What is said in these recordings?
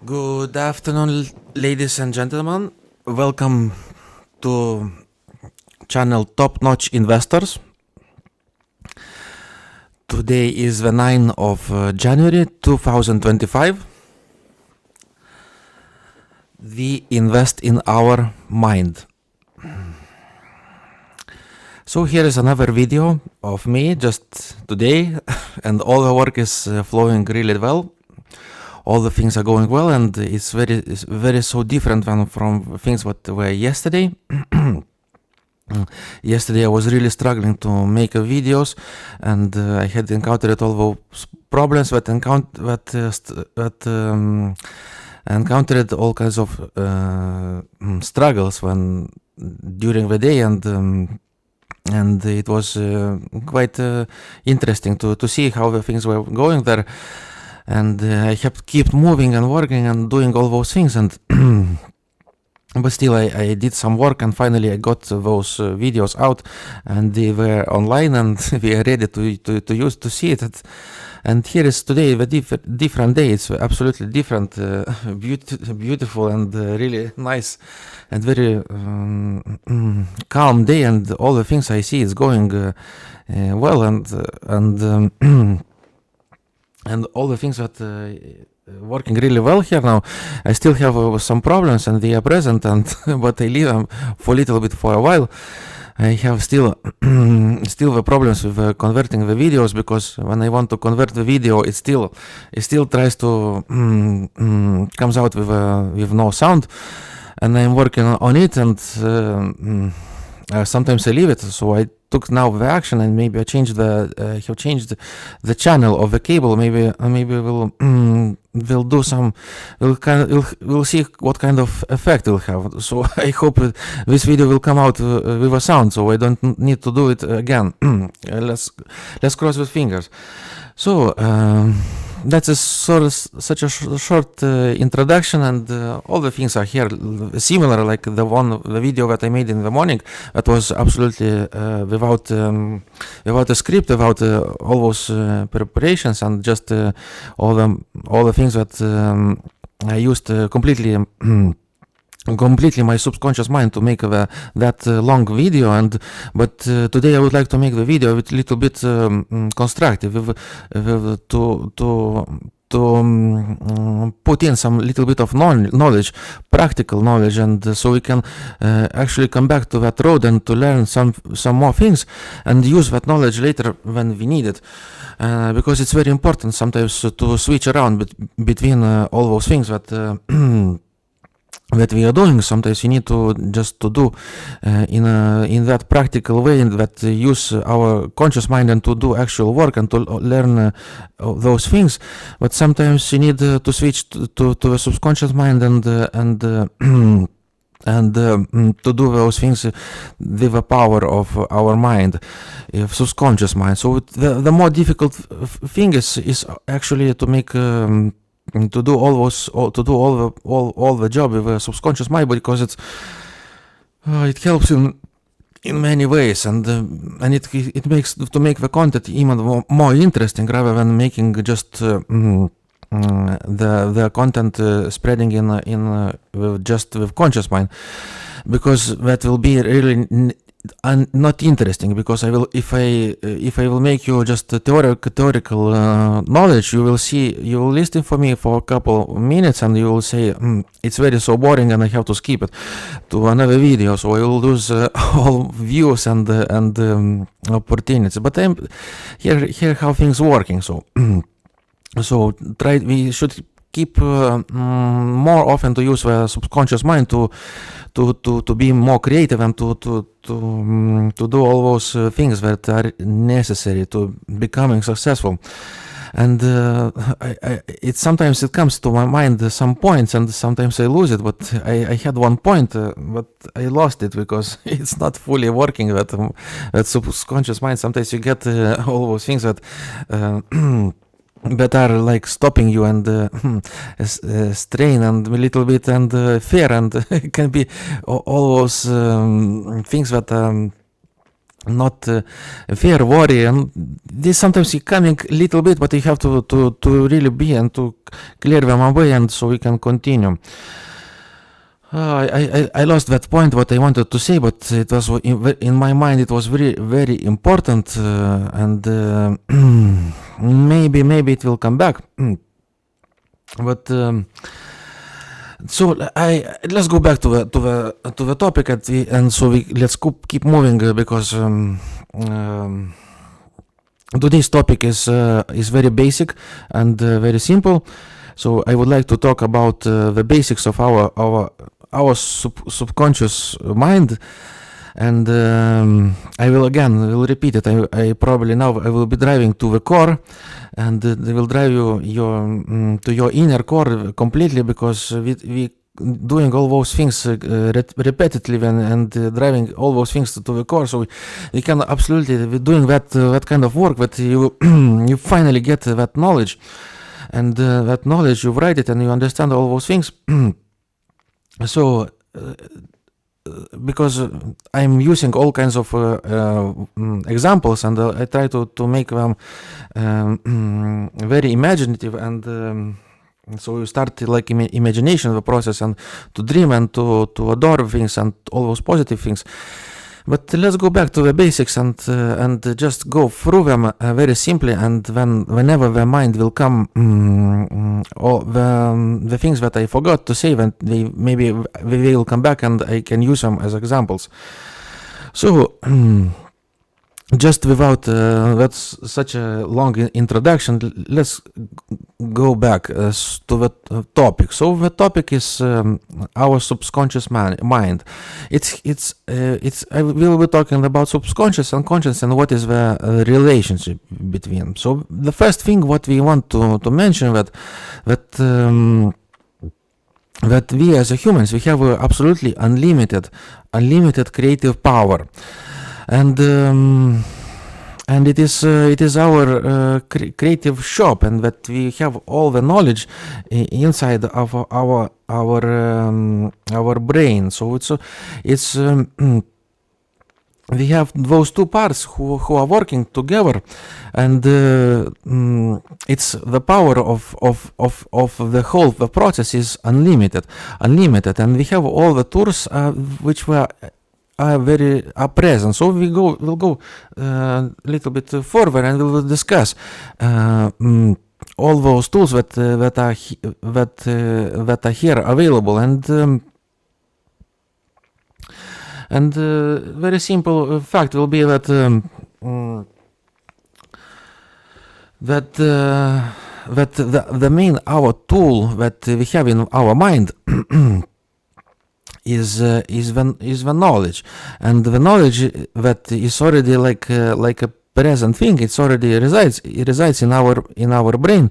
Good afternoon, ladies and gentlemen. Welcome to channel Top Notch Investors. Today is the 9th of January 2025. We invest in our mind. So here is another video of me just today, and all the work is flowing really well. All the things are going well, and it's very so different from things what were yesterday. Yesterday I was really struggling to make videos, and I had encountered all those problems that encountered all kinds of struggles when during the day, and it was quite interesting to see how the things were going there. And I have kept moving and working and doing all those things, and but still I did some work, and finally I got those videos out, and they were online, and we are ready to see it. And here is today the different day. It's absolutely different, beautiful, and really nice, and very calm day, and all the things I see is going well, and all the things that working really well here now. I still have some problems, and they are present, and but I leave them for a little bit for a while. I have still the problems with converting the videos, because when I want to convert the video, it still tries to comes out with no sound, and I'm working on it, and sometimes I leave it. So I took now the action, and maybe I have changed the channel of the cable. Maybe we'll do some. We'll see what kind of effect it will have. So I hope this video will come out with a sound, so I don't need to do it again. Let's cross the fingers. So that's such a short introduction, and all the things are here similar, like the video that I made in the morning. That was absolutely without a script, without all those preparations, and just all the things that I used completely my subconscious mind to make that long video. But today I would like to make the video a little bit constructive, to put in some little bit of knowledge, practical knowledge, and so we can actually come back to that road and to learn some more things and use that knowledge later when we need it. Because it's very important sometimes to switch around between all those things that that we are doing. Sometimes we need to just to do in that practical way, and that use our conscious mind and to do actual work and to learn those things. But sometimes you need to switch to the subconscious mind and to do those things with the power of our mind, subconscious mind. So the more difficult thing is actually to make to do all the job with a subconscious mind, because it helps in many ways, and it makes to make the content even more interesting, rather than making just the content spreading in just with conscious mind, because that will be really not interesting. Because if I will make you just theoretical knowledge, you will listen for me for a couple of minutes, and you will say it's very so boring, and I have to skip it to another video. So I will lose all views and opportunities. But I'm here how things working. So we should keep more often to use the subconscious mind to be more creative, and to do all those things that are necessary to becoming successful. And sometimes it comes to my mind some points, and sometimes I lose it. But I had one point, but I lost it because it's not fully working. That subconscious mind. Sometimes you get all those things that are like stopping you, and strain, and a little bit, and fear, and it can be all those things that not fear, worry, and this sometimes is coming a little bit, but you have to really be and to clear them away, and so we can continue. I lost that point what I wanted to say, but it was in my mind. It was very important, and maybe it will come back. But so let's go back to the topic, and so let's keep moving, because today's topic is very basic and very simple. So I would like to talk about the basics of our subconscious mind, and I will repeat it. I probably now I will be driving to the core, and they will drive you to your inner core completely, because we doing all those things repetitively and driving all those things to the core. So we can absolutely be doing that kind of work, that you you finally get that knowledge, and that knowledge you write it and you understand all those things. So because I'm using all kinds of examples, and I try to make them very imaginative, and so you start like imagination of the process, and to dream and to adore things and all those positive things. But let's go back to the basics and just go through them very simply, and whenever the mind will come, all the things that I forgot to say, then maybe they will come back, and I can use them as examples. So just without that's such a long introduction, let's go back to the topic. So the topic is our subconscious mind. I will be talking about subconscious and conscious, and what is the relationship between. So the first thing what we want to mention, that we as humans, we have absolutely unlimited creative power. And it is our creative shop, and that we have all the knowledge inside of our brain. So it's we have those two parts who are working together, and it's the power of the whole. The process is unlimited, and we have all the tools which were are present. So we'll go a little bit further, and we'll discuss all those tools that are here available, and very simple fact will be that the main our tool that we have in our mind is the knowledge, and the knowledge that is already like a present thing. It's already resides in our brain,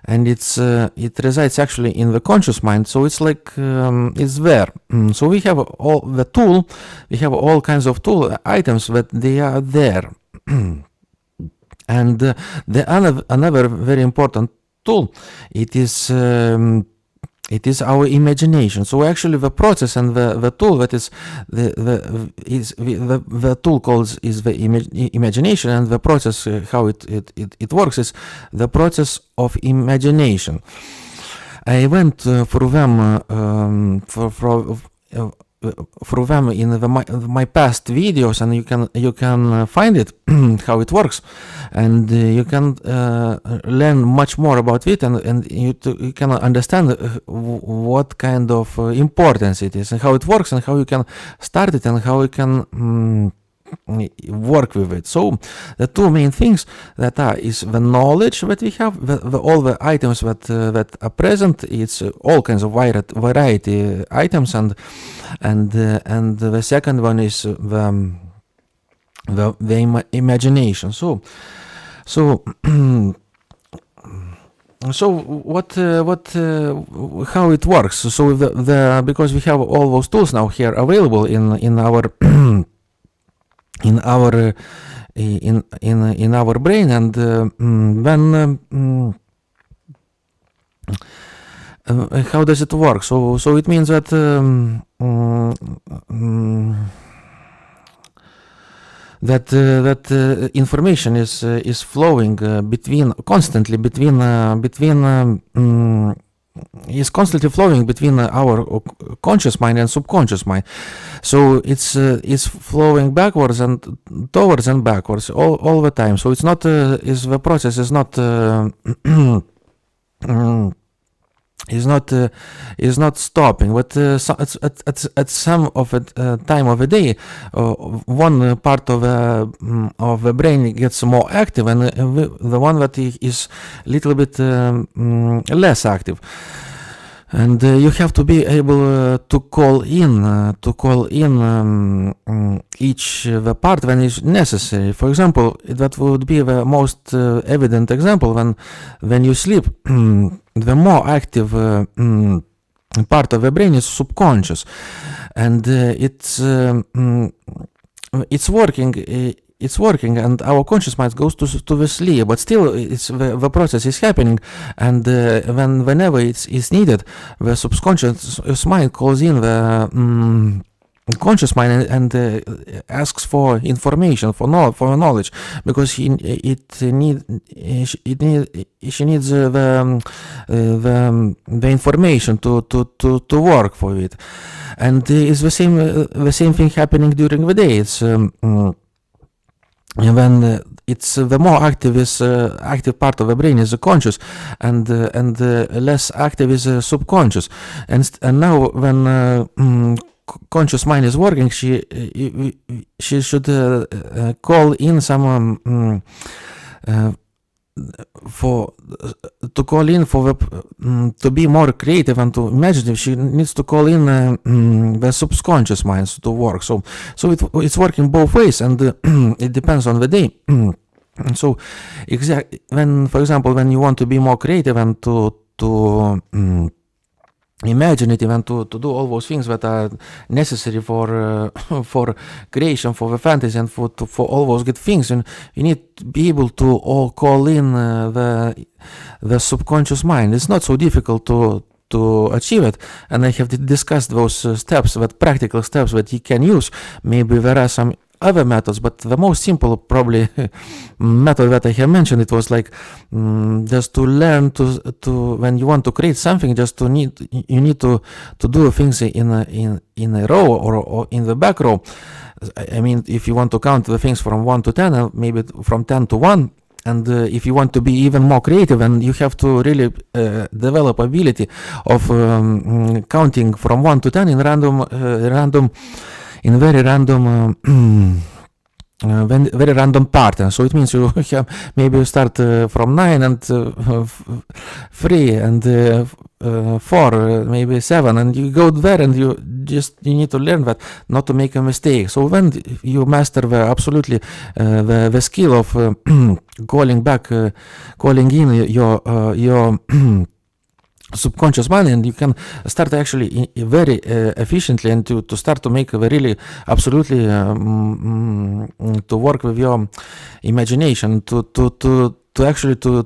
and it resides actually in the conscious mind. So it's like it's there. So we have all the tool. We have all kinds of tool items that they are there. And another very important tool, it is our imagination. So actually the process and the tool that is the tool called is the imagination, and the process how it works is the process of imagination. I went through them through them in my past videos, and you can find it how it works, and you can learn much more about it, and you can understand what kind of importance it is, and how it works, and how you can start it, and how you can work with it. So the two main things that is the knowledge that we have, all the items that are present. It's all kinds of variety items, and the second one is the imagination. So what how it works? So because we have all those tools now here available in our in our brain, and then how does it work? So it means that information is flowing constantly between our conscious mind and subconscious mind. So it's flowing backwards and towards and backwards all the time. So it's not the process is not is not stopping, but at some of a time of the day, one part of the brain gets more active, and the one that is little bit less active. And you have to be able to call in each the part when it's necessary. For example, that would be the most evident example when you sleep. The more active part of the brain is subconscious, and it's working. It's working, and our conscious mind goes to the sleep, but still the process is happening, and whenever it's needed, the subconscious mind calls in the conscious mind and asks for information, for knowledge, because she needs the information to work for it. And it's the same thing happening during the day. It's when it's the more active part of the brain is the conscious, and less active is subconscious. And now when conscious mind is working, she should call in some to be more creative and to imaginative. She needs to call in the subconscious mind to work. So it's working both ways, and it depends on the day. So for example, when you want to be more creative and to imaginative and to do all those things that are necessary for creation, for the fantasy, and for all those good things, and you need to be able to all call in the subconscious mind. It's not so difficult to achieve it, and I have discussed those practical steps that you can use. Maybe there are some other methods, but the most simple probably method that I have mentioned, it was like just to learn to when you want to create something, you need to do things in a row or in the back row. I mean, if you want to count the things from 1 to 10, maybe from 10 to 1. And if you want to be even more creative, and you have to really develop ability of counting from 1 to 10 in very random pattern. So it means you have maybe you start from 9 and 3 and 4, maybe 7, and you go there, and you need to learn that not to make a mistake. So when you master the skill of calling in your subconscious mind, and you can start actually very efficiently and to start to make really absolutely to work with your imagination, to actually to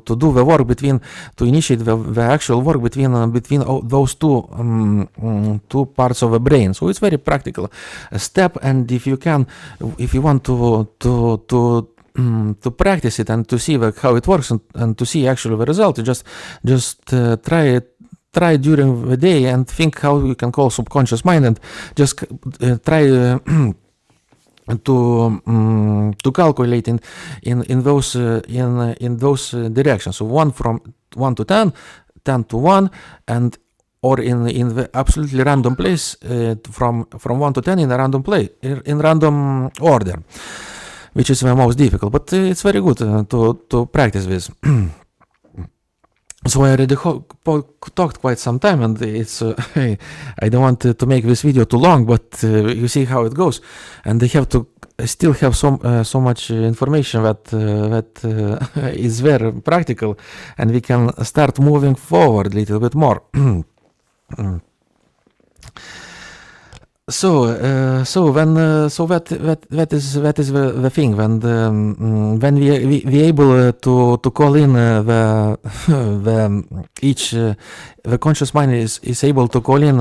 do the work to initiate the actual work between those two parts of the brain. So it's very practical step, and if you want to practice it and to see how it works and to see actually the result, you just try during the day and think how you can call subconscious mind, and just try to calculate in those directions. So 1 from 1 to 10, 10 to 1, and or in the absolutely random place from 1 to 10 in a random place, in random order, which is the most difficult, but it's very good to practice this. So I already talked quite some time, and it's I don't want to make this video too long, but you see how it goes, and I have to still have so much information that is very practical, and we can start moving forward a little bit more. So that is the thing when we able to call in the conscious mind is able to call in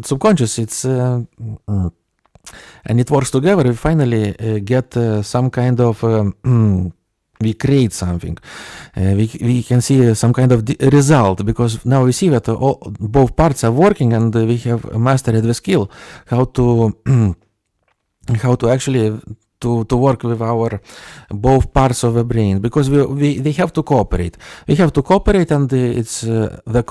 subconscious. It's and it works together, we finally get some kind of we create something. We can see some kind of result, because now we see that both parts are working, and we have mastered the skill how to how to actually to work with our both parts of the brain, because we have to cooperate. We have to cooperate, and it's the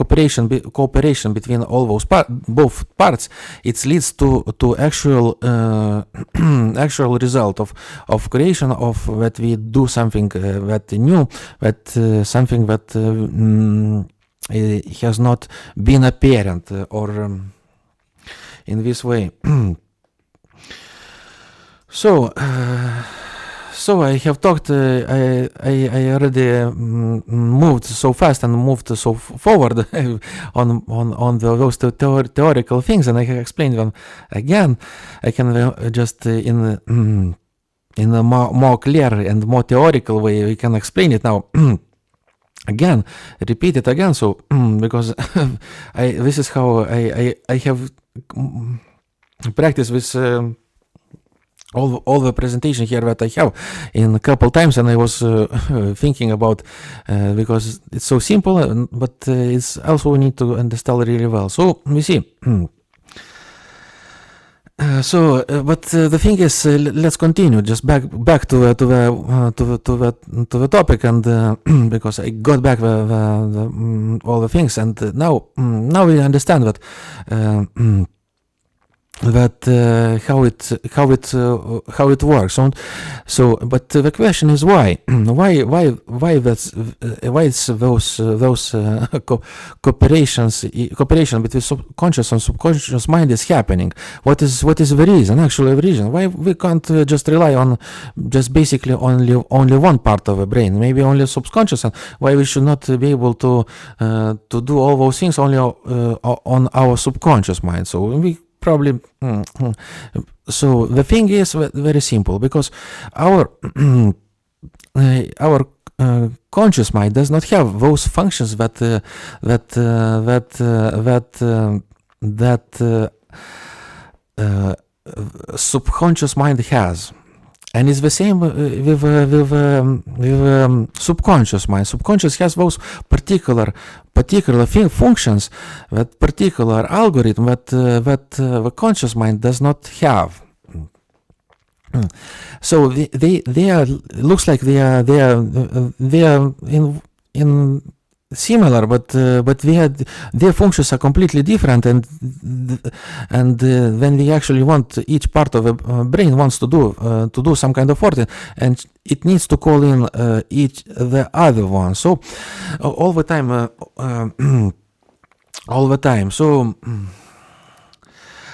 cooperation between all those both parts. It leads to actual actual result of creation of that we do something that new, that something that has not been apparent or in this way. So I have talked. I already moved so fast and moved so forward on those theoretical things, and I have explained them again. I can just in a more clear and more theoretical way we can explain it now. Again, repeat it again. So because this is how I have practiced with. All the presentation here that I have in a couple times, and I was thinking about because it's so simple, but it's also we need to understand really well. So we see. But the thing is, let's continue. Just back to the topic, and because I got back all the things, and now we understand that. How it works. So but the question is why it's those cooperation between subconscious and subconscious mind is happening. What is the reason? Actually, the reason why we can't just rely on just basically only one part of the brain, maybe only subconscious, and why we should not be able to do all those things only on our subconscious mind. So we probably so the thing is very simple, because our conscious mind does not have those functions that subconscious mind has. And it's the same with subconscious mind. Subconscious has those particular functions, that particular algorithm that the conscious mind does not have. So they are looks like they are in similar, but their functions are completely different, and when we actually want, each part of the brain wants to do some kind of work, and it needs to call in the other one. So all the time.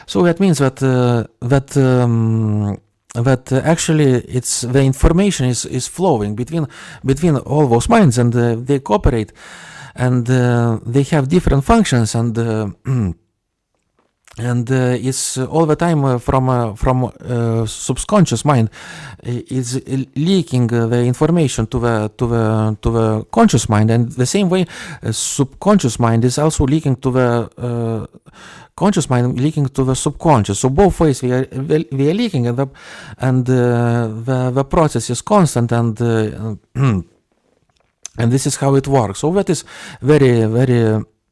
So that means that actually it's the information is flowing between all those minds, and they cooperate, and they have different functions, and it's all the time from subconscious mind is leaking the information to the conscious mind, and the same way subconscious mind is also leaking to the conscious mind, leaking to the subconscious. So both ways we are leaking, and the process is constant, and this is how it works. So that is very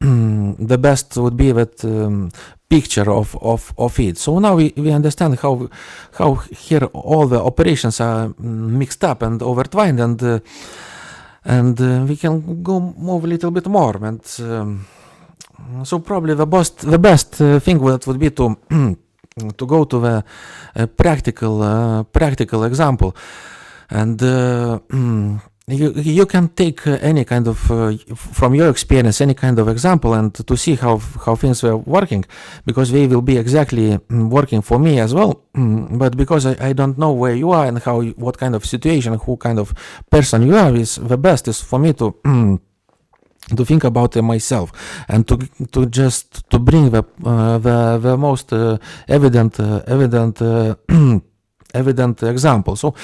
the best would be that picture of it. So now we understand how here all the operations are mixed up and intertwined, and we can move a little bit more. And so probably the best thing that would be to go to the practical example, and you can take any kind of from your experience any kind of example, and to see how things were working, because they will be exactly working for me as well. But because I don't know where you are and what kind of situation, who kind of person you are, is the best is for me to think about myself, and to bring the most evident example. So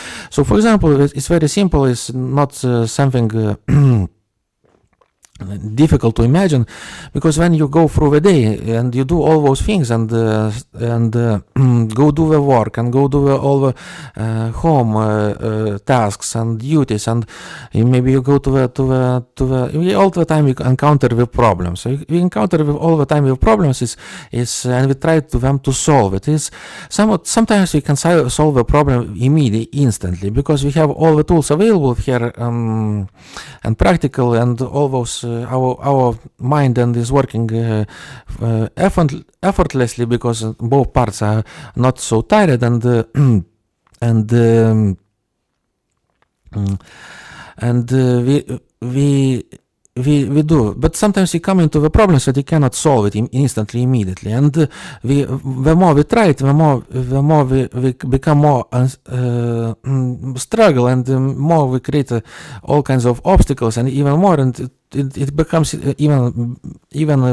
for example, it's very simple. It's not something difficult to imagine, because when you go through the day and you do all those things and go do the work and go do all the home tasks and duties, and maybe you go to the we all the time we encounter with problems. So we encounter with all the time with problems is and we try to them to solve it. Is sometimes we can solve the problem immediately, instantly, because we have all the tools available here, and practical, and all those our mind and is working effortlessly, because both parts are not so tired, and we do, but sometimes we come into the problems that we cannot solve it instantly, immediately, and the more we try it, the more we become more struggle, and the more we create all kinds of obstacles, and even more, and it becomes even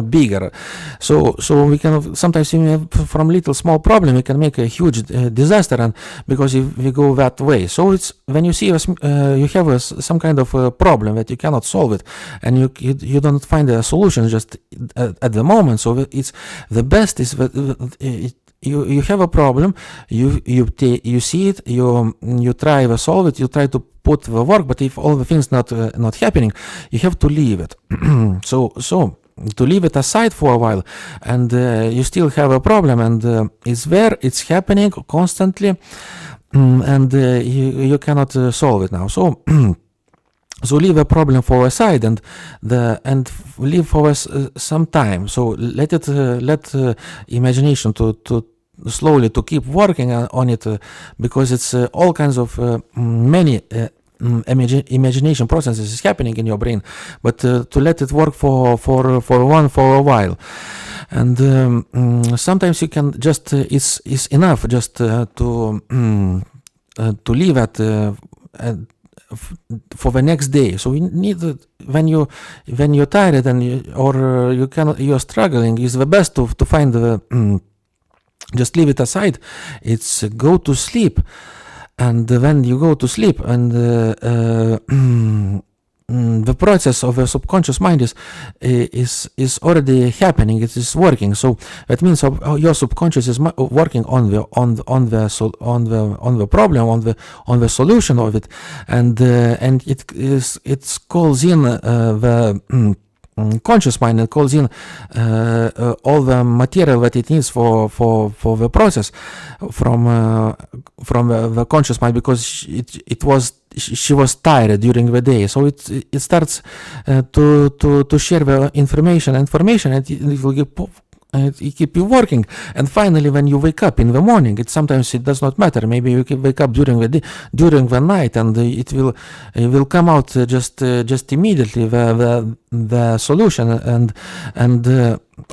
bigger. So we can sometimes, from little small problem, we can make a huge disaster, and because if we go that way. So it's when you see you have some kind of problem that you cannot solve it, and you don't find a solution just at the moment. So it's the best is that you have a problem, you see it, you try to solve it, you try to put the work, but if all the things not happening, you have to leave it. so to leave it aside for a while, and you still have a problem, and it's there, it's happening constantly, and you cannot solve it now. So so leave a problem for a side, and leave for some time. So let imagination to slowly to keep working on it, because it's all kinds of many imagination processes is happening in your brain, but to let it work for a while, and sometimes you can just it's enough just to leave it for the next day. So you need when you're tired and you're struggling, is the best to find the just leave it aside. It's go to sleep, and when you go to sleep, and the process of the subconscious mind is already happening. It is working. So that means your subconscious is working on the problem, on the solution of it, and it calls in the conscious mind, and calls in all the material that it needs for the process from the conscious mind, because she was tired during the day. So it starts to share the information, and it will it keep you working, and finally when you wake up in the morning, sometimes it does not matter, maybe you can wake up during the day, during the night, and it will come out just immediately the solution, and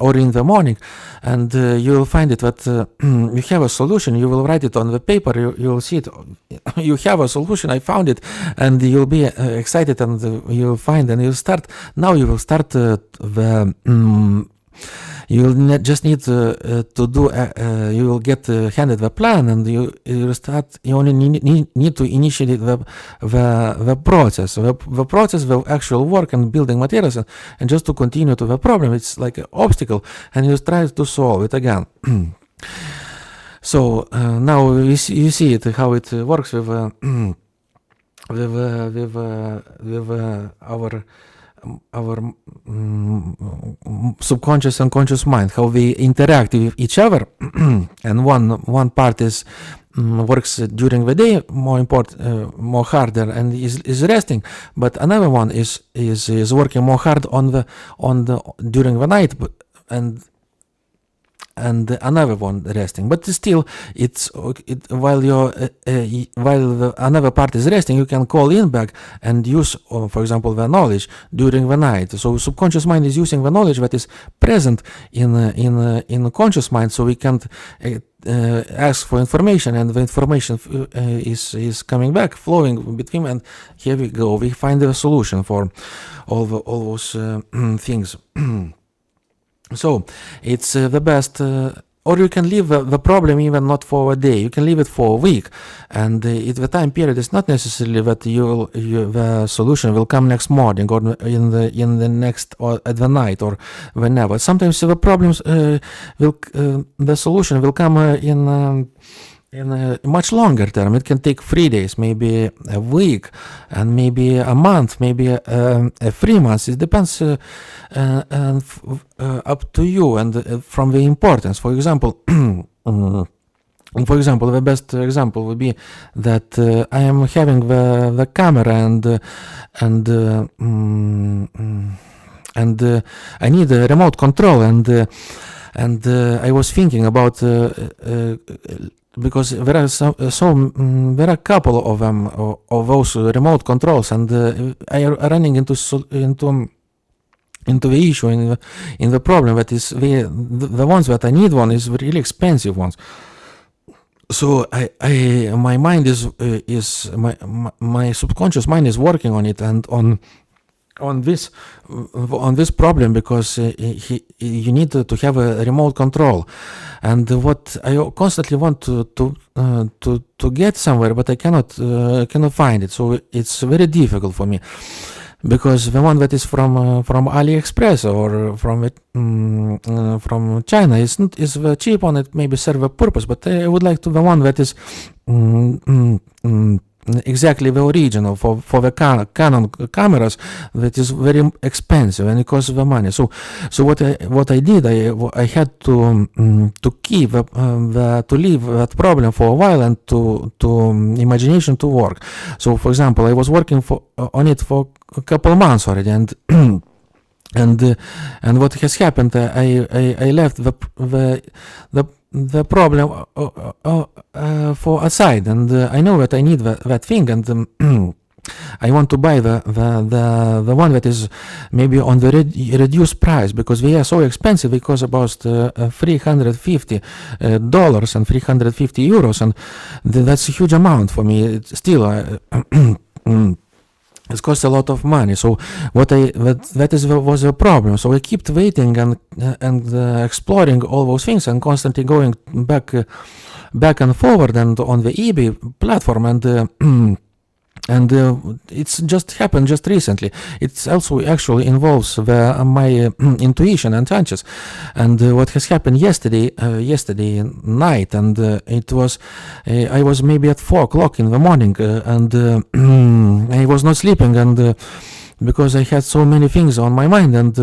or in the morning, and you will find it that you have a solution. You will write it on the paper, you will see it, you have a solution, I found it, and you'll be excited, and you'll find, and you will start you will just need to do. You will get handed the plan, and you start. You only need to initiate the process. The process, the actual work and building materials, and just to continue to the problem. It's like an obstacle, and you try to solve it again. So now you see it, how it works with our subconscious and conscious mind, how they interact with each other. And one part is works during the day, more harder, and is resting, but another one is working more hard on the during the night, and another one resting. But still, while another part is resting, you can call in back and use, for example, the knowledge during the night. So subconscious mind is using the knowledge that is present in conscious mind, so we can't ask for information, and the information is coming back, flowing between, and here we go. We find a solution for all those things. So it's the best or you can leave the problem even not for a day. You can leave it for a week, and the time period is not necessarily that the solution will come next morning or in the next or at the night or whenever. Sometimes the problems the solution will come in a much longer term. It can take 3 days, maybe a week, and maybe a month, maybe 3 months. It depends up to you and from the importance. For example, the best example would be that I am having the camera and I need a remote control and I was thinking about because there are there are a couple of them of those remote controls, and I are running into the issue in the problem that is the ones that I need one is really expensive ones. So my mind is my subconscious mind is working on it and on this problem because you need to have a remote control, and what I constantly want to get somewhere, but I cannot find it. So it's very difficult for me, because the one that is from AliExpress or from China is cheap on it, maybe serve a purpose, but I would like to the one that is exactly the original for the Canon cameras, that is very expensive and it costs the money. So what I did, I had to keep to leave that problem for a while and to imagination to work. So for example, I was working on it for a couple months already, and what has happened, I left the problem for aside, and I know that I need that thing, and I want to buy the one that is maybe on the reduced price, because they are so expensive. They cost about $350 and €350, and that's a huge amount for me. It's still it costs a lot of money. So was a problem. So I kept waiting and exploring all those things and constantly going back and forward and on the eBay platform, and it's just happened just recently. It's also actually involves my intuition and hunches, and what has happened yesterday night, and it was I was maybe at 4 o'clock in the morning, and I was not sleeping, and because I had so many things on my mind, and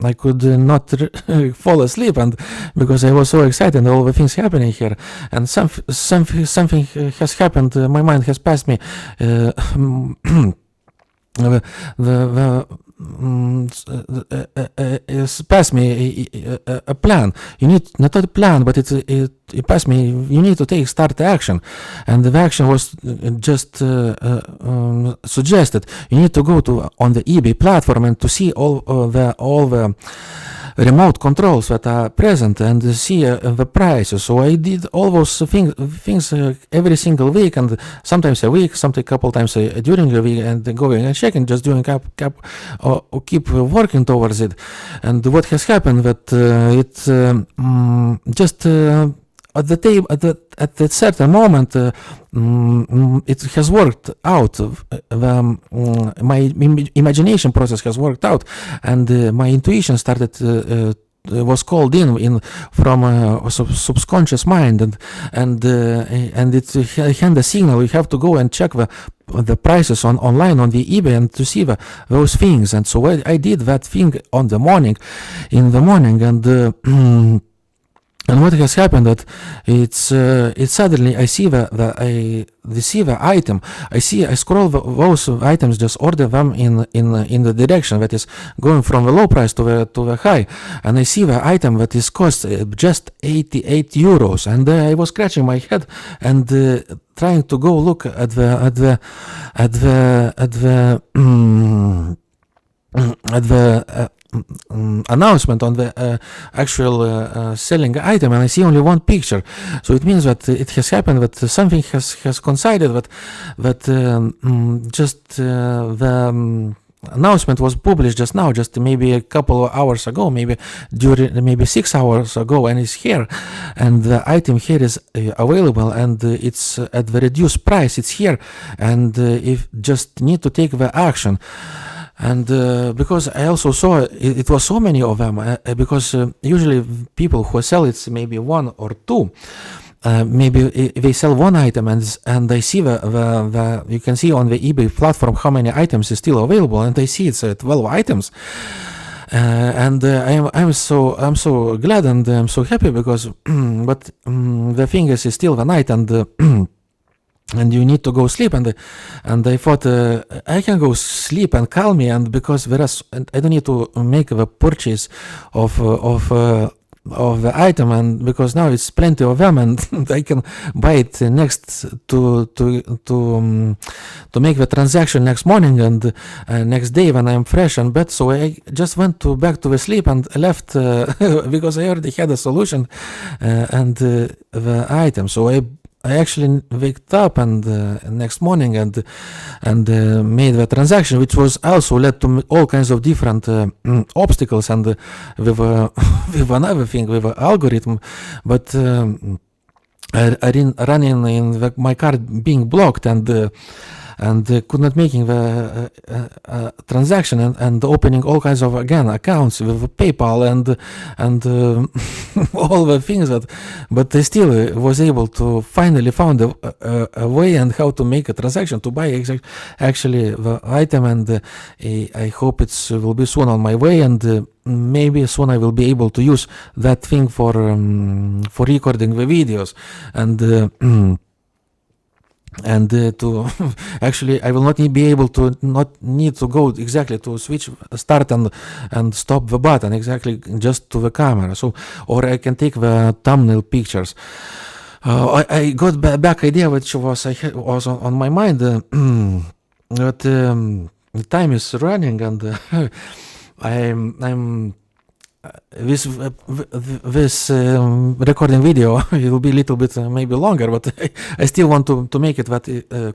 I could not fall asleep, and because I was so excited, all the things happening here, and something has happened. My mind has passed me passed me a plan. You need not a plan, but it passed me. You need to start the action, and the action was just suggested. You need to go on the eBay platform and to see all the remote controls that are present and see the prices. So I did all those things every single week, and sometimes a week, sometimes a couple times during the week, and going and checking, just doing keep working towards it. And what has happened that just at the table at that certain moment it has worked out. My imagination process has worked out, and my intuition started was called in from subconscious mind, and it had a signal. You have to go and check the prices online on the eBay and to see those things. And so I did that thing in the morning, and what has happened that it's suddenly I see the item. I scroll those items, just order them in the direction that is going from the low price to the high, and I see the item that is cost just €88, and I was scratching my head and trying to go look at the announcement on the actual selling item, and I see only one picture. So it means that it has happened that something has coincided that just announcement was published just now, just maybe a couple of hours ago, maybe 6 hours ago, and it's here, and the item here is available, and it's at the reduced price. It's here, and if just need to take the action. And because I also saw it was so many of them, because usually people who sell it's maybe one or two. Maybe they sell one item, and I see the you can see on the eBay platform how many items is still available, and I see it's 12 items. And I'm so glad, and I'm so happy because but the thing is it's still the night, and and you need to go sleep, and I thought I can go sleep and calm me, and because and I don't need to make the purchase of the item, and because now it's plenty of them, and I can buy it next to make the transaction next morning, and next day when I'm fresh and bed. So I just went back to the sleep and left because I already had a solution and the item. So I actually waked up and next morning and made the transaction, which was also led to all kinds of different obstacles, and with another thing, with an algorithm, but I didn't run in my card being blocked, and could not making the transaction, and opening all kinds of accounts with PayPal and all the things but I still was able to finally found a way and how to make a transaction to buy actually the item, and I hope it will be soon on my way, and maybe soon I will be able to use that thing for recording the videos, and to actually I will not be able to not need to go exactly to switch start and stop the button exactly just to the camera, so or I can take the thumbnail pictures. I got back idea which was on my mind, but the time is running, and I'm this recording video it will be a little bit maybe longer, but I still want to make it that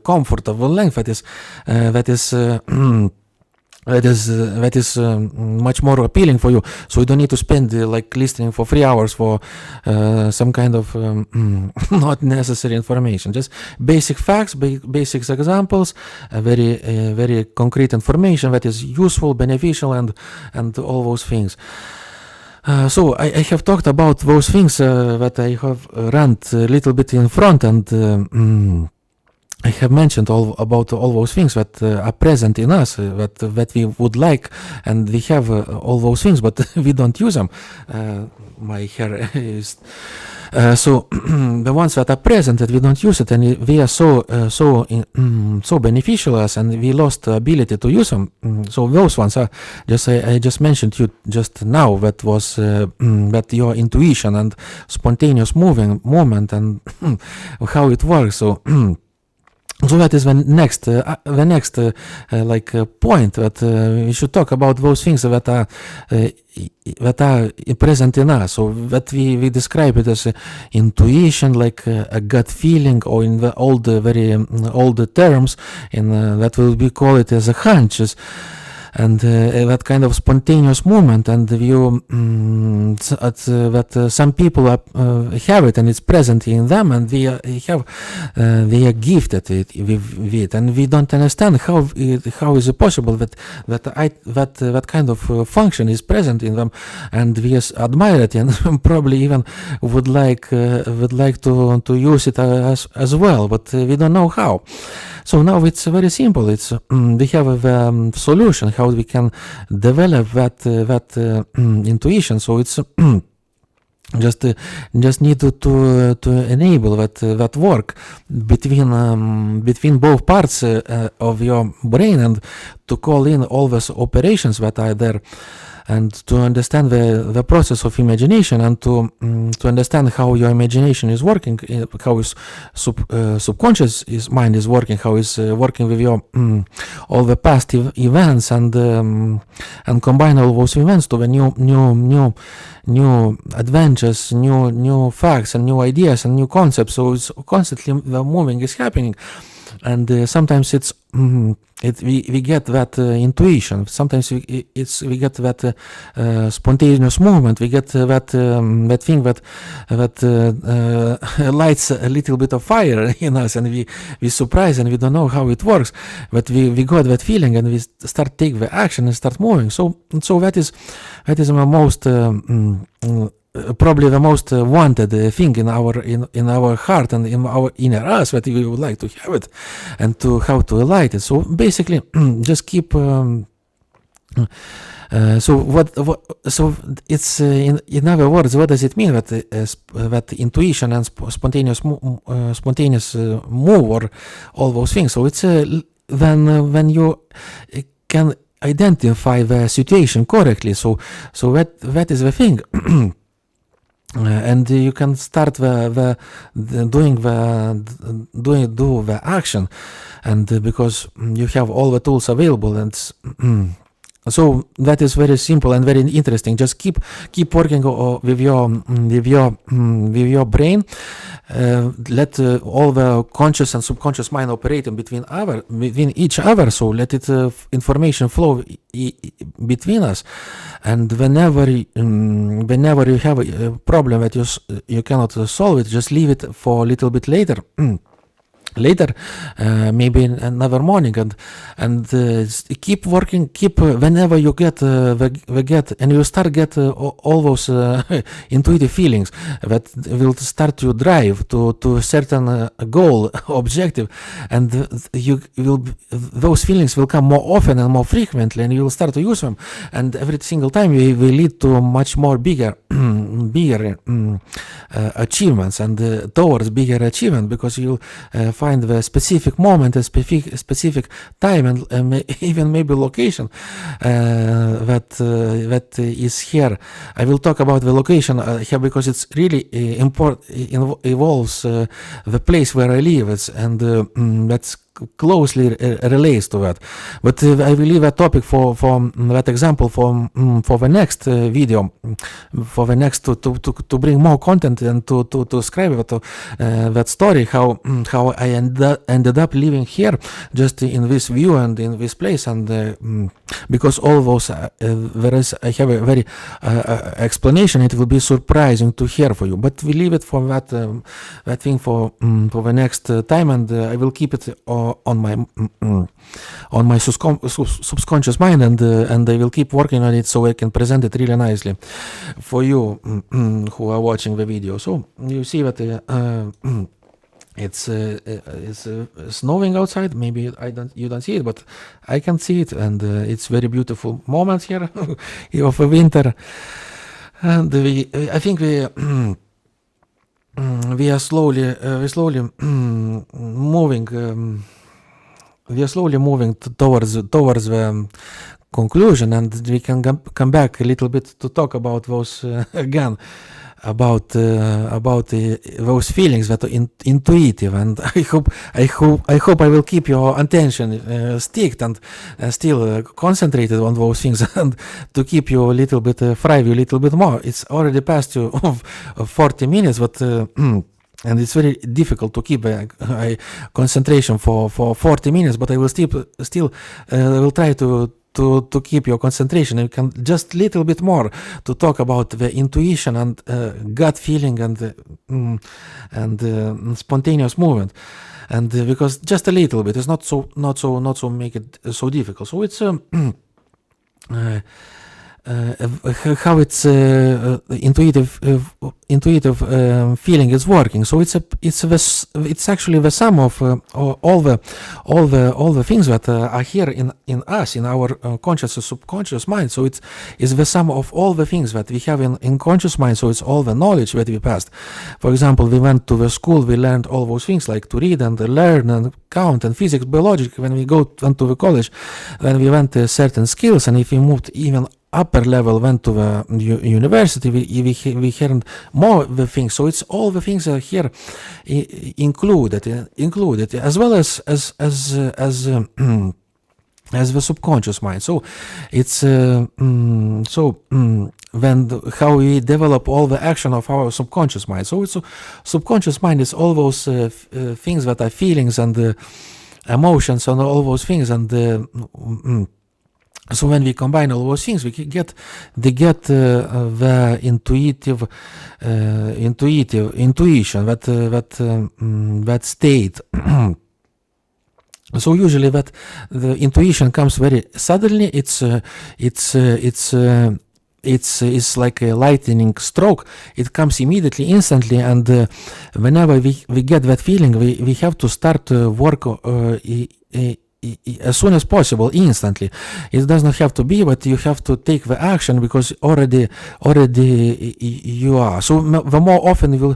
comfortable length that is much more appealing for you, so you don't need to spend like listening for 3 hours for some kind of not necessary information, just basic facts, basic examples, very concrete information that is useful, beneficial, and all those things. So I have talked about those things that I have run a little bit in front, and I have mentioned about all those things that are present in us, that we would like, and we have all those things, but we don't use them. My hair is so the ones that are present that we don't use it, and we are so beneficial us, and we lost the ability to use them. So those ones are just I just mentioned you just now, that was that your intuition and spontaneous movement and how it works. So so that is the next point that we should talk about, those things that are present in us. So that we describe it as intuition, like a gut feeling, or in the very old terms, in that we call it as a hunches. And that kind of spontaneous movement, and you that some people have it, and it's present in them, and they are gifted with it, and we don't understand how is it possible that kind of function is present in them, and we admire it, and probably even would like to use it as well, but we don't know how. So now it's very simple. It's we have a solution how we can develop that intuition. So it's just need to enable that work between both parts of your brain, and to call in all those operations that are there, and to understand the process of imagination, and to understand how your imagination is working, how is subconscious mind is working, how is working with your all the past events, and combine all those events to the new adventures, new facts, and new ideas, and new concepts. So it's constantly the moving is happening. and sometimes we get that intuition. Sometimes we get that spontaneous movement. We get that thing that lights a little bit of fire in us, and we surprise and we don't know how it works, but we got that feeling and we start take the action and start moving. So that is my most probably the most wanted thing in our heart and in our inner us, that we would like to have it and to how to light it. So basically, just keep. So it's in other words, what does it mean that intuition and spontaneous move or all those things? So it's when you can identify the situation correctly. So that is the thing. And you can start do the action, and because you have all the tools available, and so that is very simple and very interesting. Just keep working with your brain. Let all the conscious and subconscious mind operating within each other. So let it information flow between us. And whenever you have a problem that you cannot solve it, just leave it for a little bit later. Maybe another morning, and keep working. Keep whenever you get and you start get all those intuitive feelings that will start to drive to a certain goal objective, and those feelings will come more often and more frequently, and you will start to use them, and every single time will lead to much more bigger achievements, and towards bigger achievement, because you'll find the specific moment, a specific time, and even maybe location that is here. I will talk about the location here because it's really involves the place where I live, and that's closely relates to that. But I will leave a topic for that example for the next video, for the next to bring more content and to describe that story, how I ended up living here, just in this view and in this place, and because all those whereas I have a very explanation, it will be surprising to hear for you. But we leave it for that thing for the next time, and I will keep it on my subconscious mind, and I will keep working on it so I can present it really nicely for you who are watching the video. So you see that it's snowing outside. Maybe you don't see it, but I can see it, and it's very beautiful moments here of the winter. And I think we are slowly moving. We are slowly moving towards the conclusion, and we can come back a little bit to talk about those again, about those feelings that are intuitive. And I hope I will keep your attention sticked and still concentrated on those things, and to keep you a little bit thrive you a little bit more. It's already past you of 40 minutes, but. And it's very difficult to keep a concentration for 40 minutes, but I will still will try to keep your concentration. You can just little bit more to talk about the intuition and gut feeling and spontaneous movement, and because just a little bit is not so make it so difficult. So it's how it's intuitive feeling is working. So it's actually the sum of all the things that are here in us, in our conscious or subconscious mind. So it's the sum of all the things that we have in conscious mind. So it's all the knowledge that we passed. For example, we went to the school, we learned all those things like to read and learn and count and physics, biology. When we went to the college, then we went to certain skills, and if we moved even upper level, went to the university, we heard more the things. So it's all the things are here included, as well as the subconscious mind. So it's when how we develop all the action of our subconscious mind. So it's subconscious mind is all those things that are feelings and emotions and all those things, and so when we combine all those things, we get the intuition, that state. So usually that the intuition comes very suddenly. It's like a lightning stroke. It comes immediately, instantly, and whenever we get that feeling, we have to start work as soon as possible, instantly. It does not have to be, but you have to take the action, because already you are. So the more often you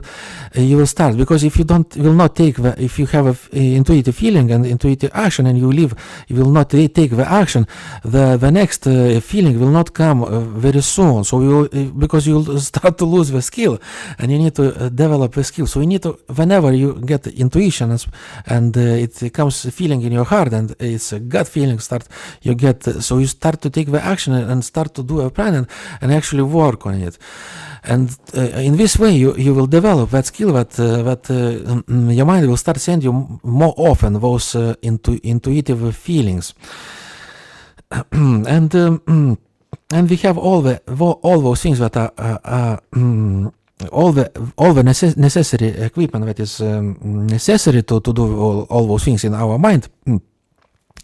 will start, because if you will not take if you have a intuitive feeling and intuitive action, and you will not take the action, the next feeling will not come very soon. So because you will start to lose the skill, and you need to develop the skill. So you need to, whenever you get intuition and it comes feeling in your heart, and it's a gut feeling, so you start to take the action and start to do a plan and actually work on it. And in this way you will develop that skill, that your mind will start sending you more often those intuitive feelings. And we have all those things that are all the necessary equipment that is necessary to do all those things in our mind.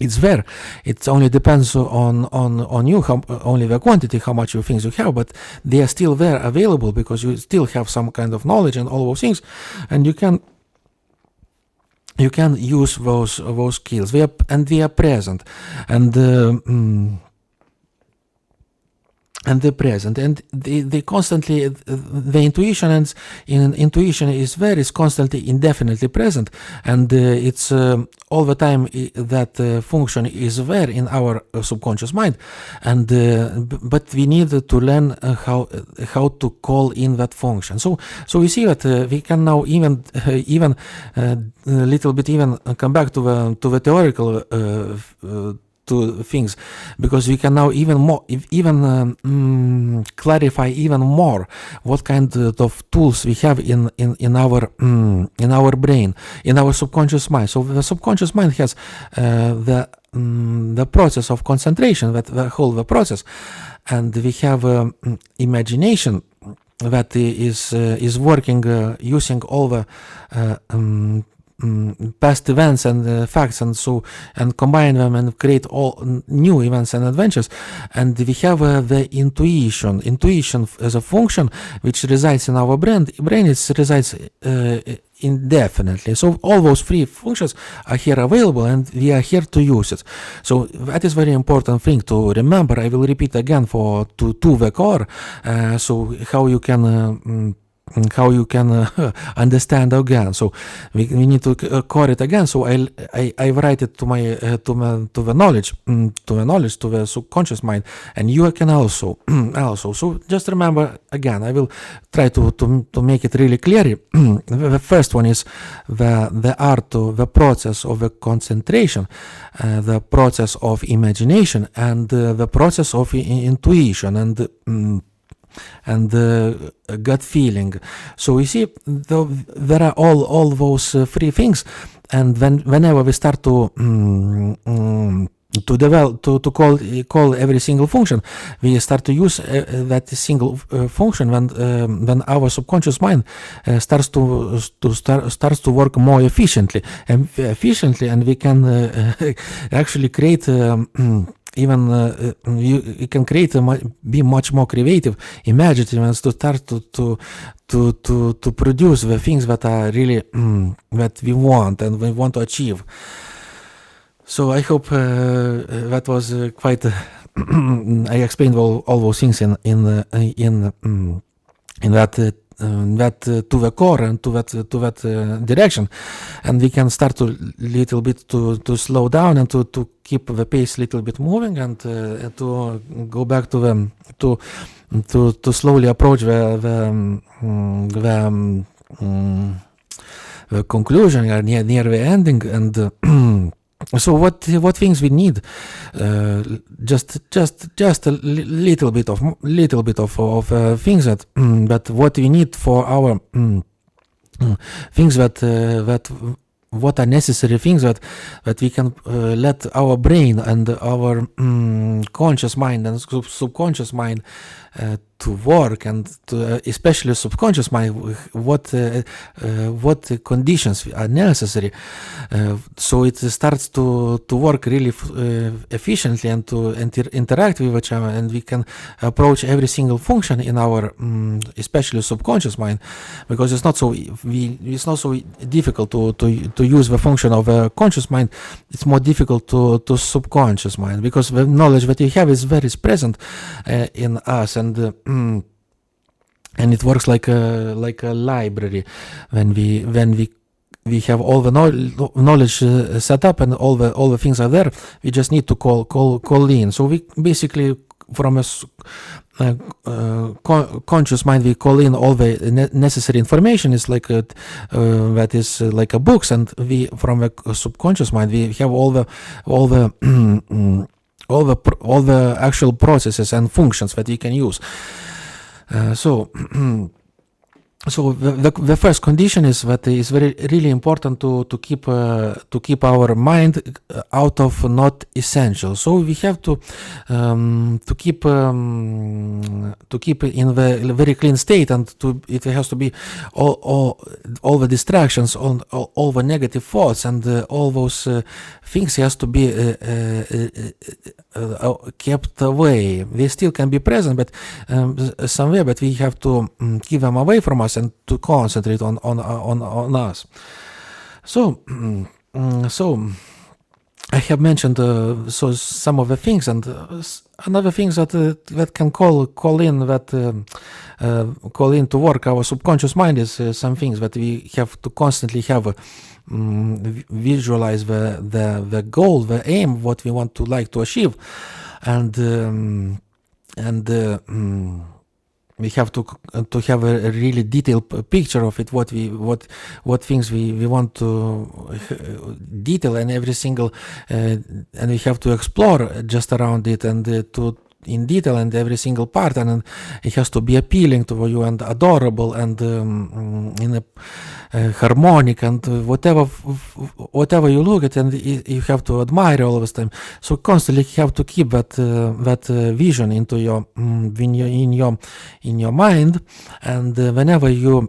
It's there. It only depends on you, only the quantity, how much you think you have, but they are still there, available, because you still have some kind of knowledge and all those things, and you can use those skills. They are present, and they're present, and they constantly, the intuition is there, is constantly, indefinitely present, and it's all the time that function is there in our subconscious mind, and but we need to learn how to call in that function. So we see that we can now even a little bit even come back to the theoretical to things, because we can now clarify even more what kind of tools we have in our brain, in our subconscious mind. So the subconscious mind has the process of concentration, that the whole process, and we have imagination that is working using all the past events and facts, and combine them and create all new events and adventures. And we have the intuition as a function which resides in our brain. It resides indefinitely. So all those three functions are here available, and we are here to use it. So that is very important thing to remember. I will repeat again to the core, so how you can understand again. So we need to core it again. So I write it to the knowledge, to the subconscious mind, and you can also. So just remember again. I will try to make it really clear. The first one is the art of the process of the concentration, the process of imagination, and the process of intuition, and gut feeling. So we see there are all those three things, and whenever we start to develop, to call every single function, we start to use that single function when our subconscious mind starts to work more efficiently, and we can actually create even you can create be much more creative, imaginative, and to start to produce the things that are really that we want and we want to achieve. So I hope that was quite. I explained all those things in that to the core and to that direction, and we can start to little bit to slow down and to keep the pace a little bit moving, and to go back to the to slowly approach the conclusion, or near the ending. And so what things we need? Just a little bit of things that what we need for our things that what are necessary things that we can let our brain and our conscious mind and subconscious mind to work, and to, especially subconscious mind, what conditions are necessary, so it starts to work really efficiently and to interact with each other, and we can approach every single function in our especially subconscious mind, because it's not so difficult to use the function of a conscious mind. It's more difficult to subconscious mind, because the knowledge that you have is very present in us, and it works like a library when we have all the knowledge set up, and all the things are there. We just need to call in. So we basically, from a conscious mind, we call in all the necessary information. It's like that is like a books, and we, from a subconscious mind, we have all the all the actual processes and functions that we can use. So the first condition is that it's really important to keep our mind out of not essential. So we have to keep in the very clean state, and it has to be all the distractions, all the negative thoughts, and all those things has to be kept away. They still can be present, but somewhere, but we have to keep them away from us and to concentrate on us. So I have mentioned so some of the things, and another things that can call in to work our subconscious mind is some things that we have to constantly have visualize the goal, the aim, what we want to achieve, and we have to have a really detailed picture of it, what things we want to detail, and every single and we have to explore just around it, and to in detail, and every single part, and it has to be appealing to you and adorable, and in a harmonic, and whatever you look at, and you have to admire all this time. So constantly you have to keep that vision into your in your mind, and whenever you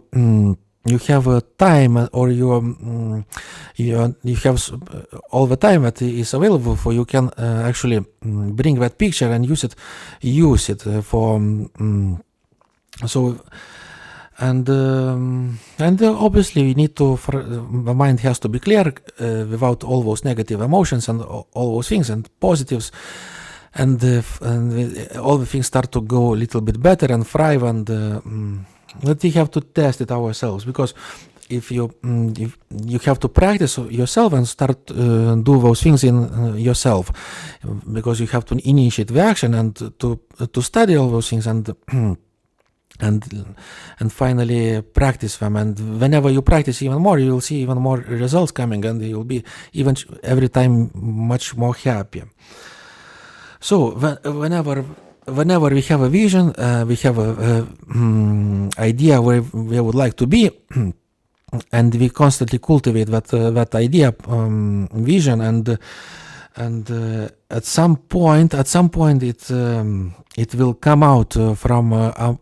have a time, or you have all the time that is available for you, can actually bring that picture and use it for so. And obviously we need to, the mind has to be clear without all those negative emotions and all those things, and positives, and all the things start to go a little bit better and thrive, and but we have to test it ourselves, because if you have to practice yourself and start do those things in yourself, because you have to initiate the action and to study all those things, and finally practice them, and whenever you practice even more, you will see even more results coming, and you'll be even every time much more happier. So whenever we have a vision, we have a idea where we would like to be, and we constantly cultivate that idea, vision, and at some point it will come out from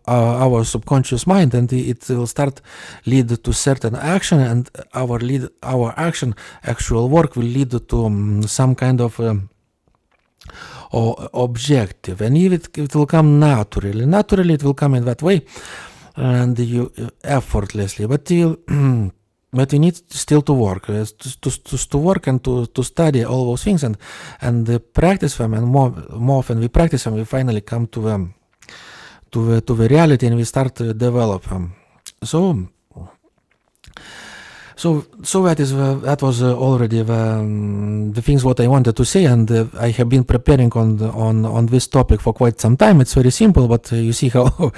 our subconscious mind, and it will start lead to certain action, and our actual work will lead to some kind of or objective, and it will come naturally it will come in that way, and you effortlessly, but we need still to work, to work, and to study all those things, and practice them, and more often we practice them, we finally come to the reality, and we start to develop them. So that was already the things what I wanted to say, and I have been preparing on this topic for quite some time. It's very simple, but you see how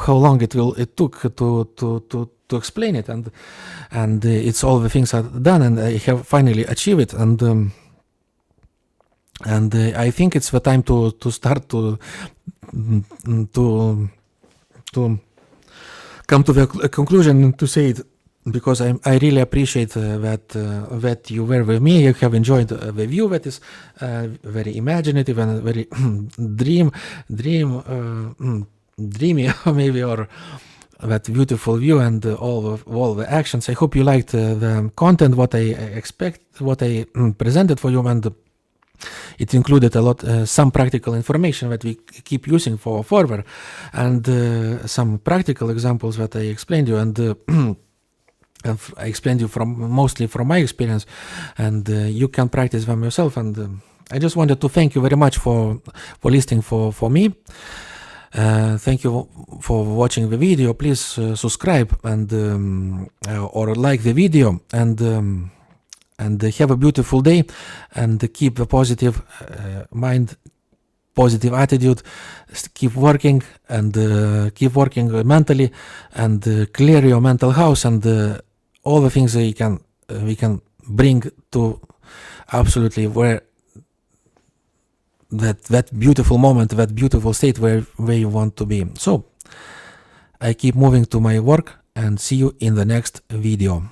long it took to explain it, and it's all the things are done, and I have finally achieved it, and I think it's the time to start to come to the conclusion, to say it because I really appreciate that you were with me. You have enjoyed the view that is very imaginative and very dreamy, maybe, or that beautiful view and all the actions. I hope you liked the content, what I presented for you, and it included a lot, some practical information that we keep using for forward, and some practical examples that I explained you, and I explained you mostly from my experience, and you can practice them yourself. And I just wanted to thank you very much for listening for me. Thank you for watching the video. Please subscribe and or like the video, and have a beautiful day, and keep a positive mind, positive attitude. Keep working, and keep working mentally, and clear your mental house, and all the things that we can bring to absolutely where that beautiful moment, that beautiful state where you want to be. So I keep moving to my work, and see you in the next video.